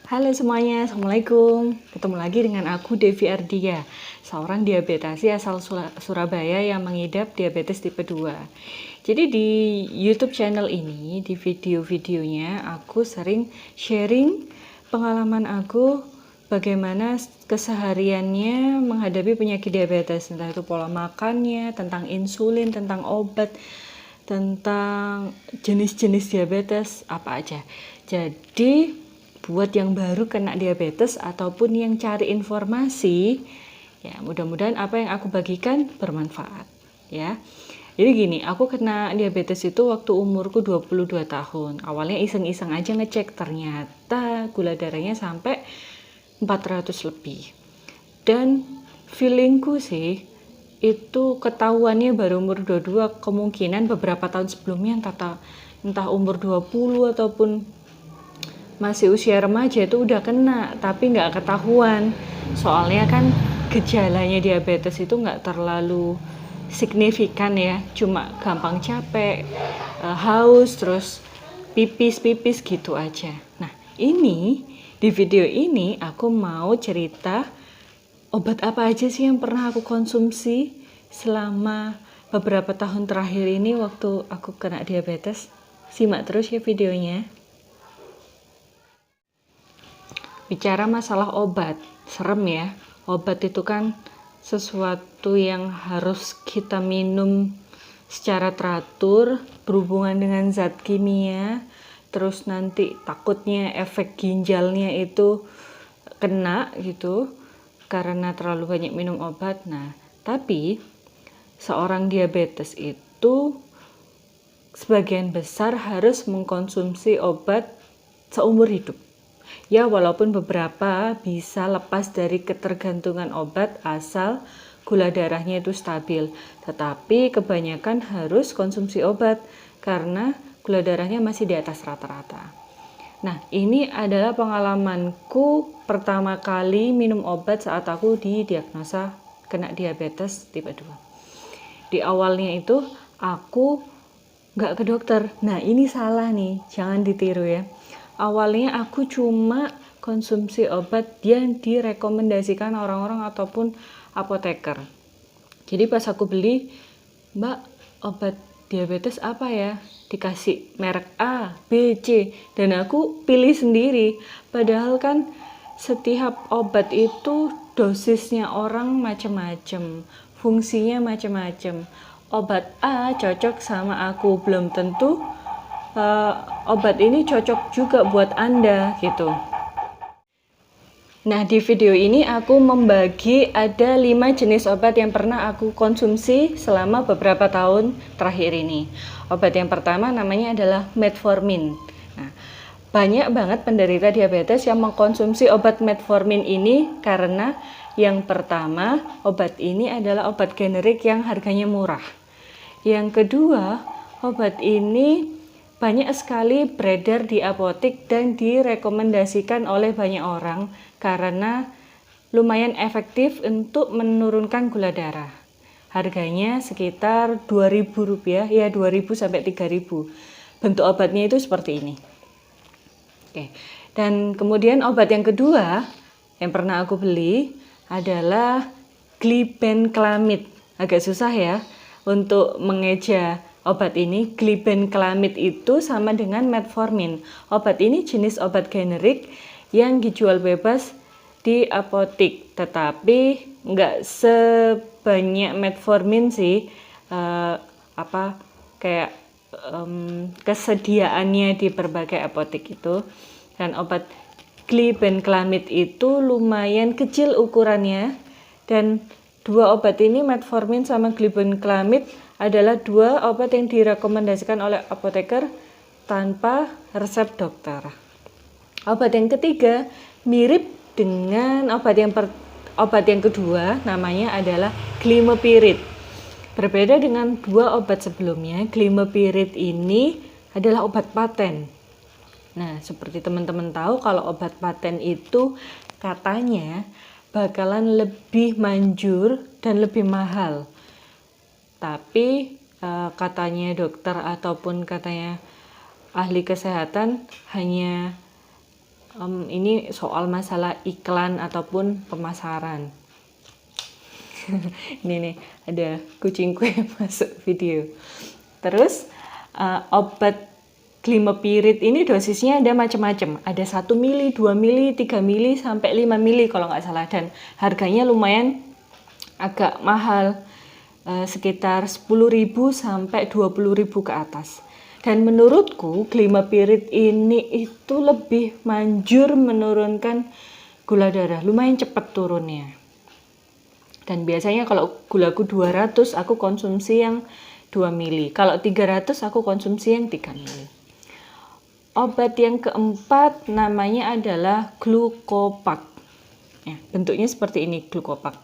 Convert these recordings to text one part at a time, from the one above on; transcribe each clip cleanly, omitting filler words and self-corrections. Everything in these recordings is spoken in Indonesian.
Halo semuanya, Assalamualaikum. Ketemu lagi dengan aku Devi Ardia, seorang diabetasi asal Surabaya yang mengidap diabetes tipe 2. Jadi di YouTube channel ini, di video-videonya aku sering sharing pengalaman aku bagaimana kesehariannya menghadapi penyakit diabetes, entah itu pola makannya, tentang insulin, tentang obat, tentang jenis-jenis diabetes apa aja. Jadi buat yang baru kena diabetes ataupun yang cari informasi, ya mudah-mudahan apa yang aku bagikan bermanfaat ya. Jadi gini, aku kena diabetes itu waktu umurku 22 tahun. Awalnya iseng-iseng aja ngecek, ternyata gula darahnya sampai 400 lebih. Dan feelingku sih itu ketahuannya baru umur 22, kemungkinan beberapa tahun sebelumnya entah umur 20 ataupun masih usia remaja itu udah kena, tapi nggak ketahuan. Soalnya kan gejalanya diabetes itu nggak terlalu signifikan ya, cuma gampang capek, haus, terus pipis gitu aja. Nah ini di video ini aku mau cerita obat apa aja sih yang pernah aku konsumsi selama beberapa tahun terakhir ini waktu aku kena diabetes. Simak terus ya videonya. Bicara masalah obat, serem ya. Obat itu kan sesuatu yang harus kita minum secara teratur, berhubungan dengan zat kimia, terus nanti takutnya efek ginjalnya itu kena gitu karena terlalu banyak minum obat. Nah, tapi seorang diabetes itu sebagian besar harus mengkonsumsi obat seumur hidup. Ya, walaupun beberapa bisa lepas dari ketergantungan obat asal gula darahnya itu stabil, tetapi kebanyakan harus konsumsi obat karena gula darahnya masih di atas rata-rata. Nah, ini adalah pengalamanku pertama kali minum obat saat aku didiagnosa kena diabetes tipe 2. Di awalnya itu aku nggak ke dokter. Nah, ini salah nih, jangan ditiru ya. Awalnya aku cuma konsumsi obat yang direkomendasikan orang-orang ataupun apoteker. Jadi pas aku beli, Mbak, obat diabetes apa ya? Dikasih merek A, B, C, dan aku pilih sendiri. Padahal kan setiap obat itu dosisnya orang macam-macam, fungsinya macam-macam. Obat A cocok sama aku, belum tentu obat ini cocok juga buat Anda gitu. Nah, di video ini aku membagi ada 5 jenis obat yang pernah aku konsumsi selama beberapa tahun terakhir ini. Obat yang pertama namanya adalah metformin. Nah, banyak banget penderita diabetes yang mengkonsumsi obat metformin ini karena yang pertama, obat ini adalah obat generik yang harganya murah. Yang kedua, obat ini banyak sekali beredar di apotek dan direkomendasikan oleh banyak orang karena lumayan efektif untuk menurunkan gula darah. Harganya sekitar Rp2.000, ya 2.000 sampai 3.000. Bentuk obatnya itu seperti ini. Oke. Dan kemudian obat yang kedua yang pernah aku beli adalah glibenclamid. Agak susah ya untuk mengeja obat ini. Glibenclamid itu sama dengan metformin. Obat ini jenis obat generik yang dijual bebas di apotek, tetapi nggak sebanyak metformin sih. Kesediaannya di berbagai apotek itu. Dan obat glibenclamid itu lumayan kecil ukurannya, dan dua obat ini, metformin sama glibenclamid, adalah dua obat yang direkomendasikan oleh apoteker tanpa resep dokter. Obat yang ketiga mirip dengan obat yang kedua, namanya adalah glimepiride. Berbeda dengan dua obat sebelumnya, glimepiride ini adalah obat paten. Nah, seperti teman-teman tahu, kalau obat paten itu katanya bakalan lebih manjur dan lebih mahal. Tapi katanya dokter ataupun katanya ahli kesehatan hanya Ini soal masalah iklan ataupun pemasaran. Ini nih, ada kucingku yang masuk video. Terus obat Glimepirid ini dosisnya ada macam-macam. Ada 1 mili, 2 mili, 3 mili, sampai 5 mili kalau nggak salah. Dan harganya lumayan agak mahal, sekitar 10.000 sampai 20.000 ke atas. Dan menurutku Glimepirid ini itu lebih manjur menurunkan gula darah, lumayan cepat turunnya. Dan biasanya kalau gulaku 200 aku konsumsi yang 2 mili. Kalau 300 aku konsumsi yang 3 mili. Obat yang keempat namanya adalah Glucopak. Ya, bentuknya seperti ini, Glucopak.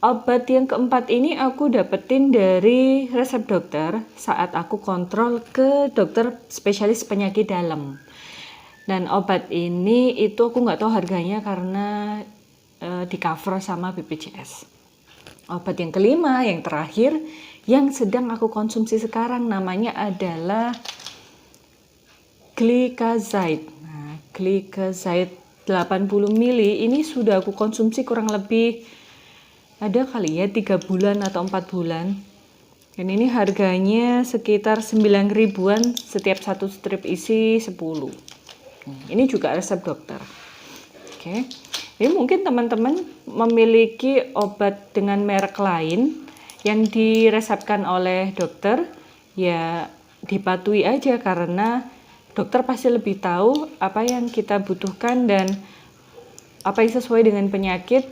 Obat yang keempat ini aku dapetin dari resep dokter saat aku kontrol ke dokter spesialis penyakit dalam. Dan obat ini itu aku nggak tahu harganya karena di cover sama BPJS. Obat yang kelima, yang terakhir, yang sedang aku konsumsi sekarang namanya adalah Gliclazide. Nah, Gliclazide 80 mili ini sudah aku konsumsi kurang lebih ada kali ya 3 bulan atau 4 bulan. Dan ini harganya sekitar 9 ribuan setiap satu strip isi 10. Ini juga resep dokter. Oke. Ini mungkin teman-teman memiliki obat dengan merek lain yang diresepkan oleh dokter, ya dipatuhi aja karena dokter pasti lebih tahu apa yang kita butuhkan dan apa yang sesuai dengan penyakit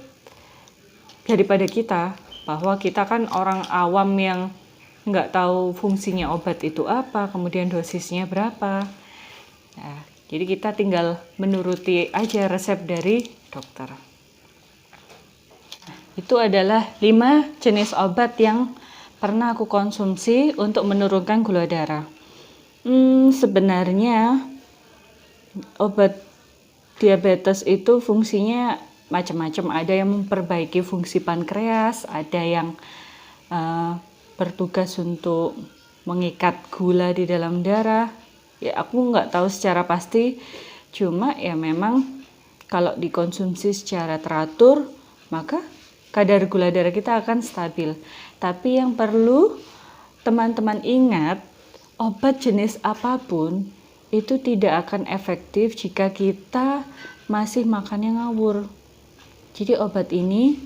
daripada kita, bahwa kita kan orang awam yang nggak tahu fungsinya obat itu apa, kemudian dosisnya berapa. Nah, jadi kita tinggal menuruti aja resep dari dokter. Itu adalah 5 jenis obat yang pernah aku konsumsi untuk menurunkan gula darah. Sebenarnya obat diabetes itu fungsinya macam-macam. Ada yang memperbaiki fungsi pankreas, ada yang bertugas untuk mengikat gula di dalam darah. Ya aku nggak tahu secara pasti, cuma ya memang kalau dikonsumsi secara teratur maka kadar gula darah kita akan stabil. Tapi yang perlu teman-teman ingat, obat jenis apapun itu tidak akan efektif jika kita masih makannya ngawur. Jadi obat ini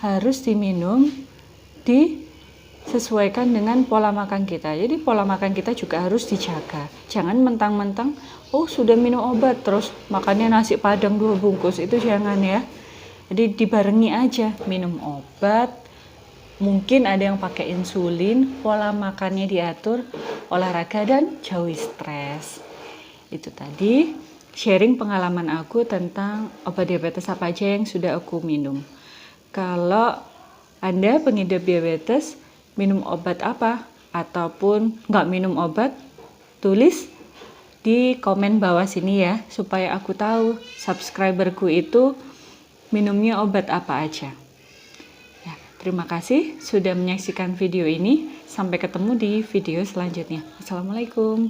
harus diminum disesuaikan dengan pola makan kita. Jadi pola makan kita juga harus dijaga. Jangan mentang-mentang, oh sudah minum obat terus makannya nasi padang 2 bungkus, itu jangan ya. Jadi dibarengi aja, minum obat, mungkin ada yang pakai insulin, pola makannya diatur, olahraga dan jauhi stres. Itu tadi sharing pengalaman aku tentang obat diabetes apa aja yang sudah aku minum. Kalau Anda pengidap diabetes, minum obat apa? Ataupun nggak minum obat, tulis di komen bawah sini ya, supaya aku tahu subscriberku itu minumnya obat apa aja. Ya, terima kasih sudah menyaksikan video ini. Sampai ketemu di video selanjutnya. Assalamualaikum.